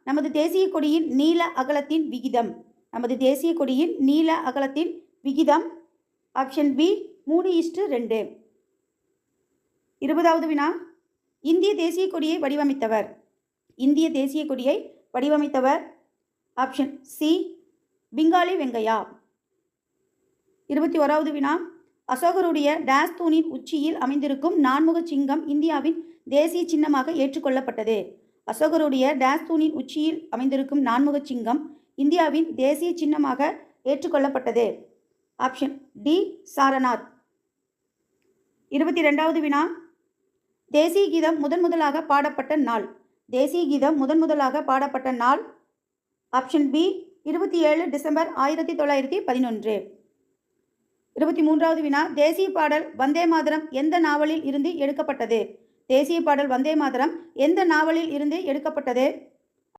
நமது தேசிய கொடியின் நீள அகலத்தின் விகிதம். நமது தேசிய கொடியின் நீள அகலத்தின் விகிதம் ஆப்ஷன் பி 3:2. 20வது வினா, இந்திய தேசிய கொடியை வடிவமைத்தவர். இந்திய தேசிய கொடியை வடிவமைத்தவர் ஆப்ஷன் சி பிங்காலி வெங்கையா. 21வது வினா, அசோகருடைய டேஸ் தூணின் உச்சியில் அமைந்திருக்கும் நான்முக சிங்கம் இந்தியாவின் தேசிய சின்னமாக ஏற்றுக்கொள்ளப்பட்டது. அசோகருடைய டேஸ் தூணின் உச்சியில் அமைந்திருக்கும் நான்முக சிங்கம் இந்தியாவின் தேசிய சின்னமாக ஏற்றுக்கொள்ளப்பட்டது. Option D Sarnath. 22வது வினா, தேசிய கீதம் முதன்முதலாக பாடப்பட்ட நாள். தேசிய கீதம் முதன்முதலாக பாடப்பட்ட நாள் ஆப்ஷன் பி 27 டிசம்பர் 1911. 23வது வினா, தேசிய பாடல் வந்தே மாதரம் எந்த நாவலில் இருந்து எடுக்கப்பட்டது. தேசிய பாடல் வந்தே மாதரம் எந்த நாவலில் இருந்து எடுக்கப்பட்டது.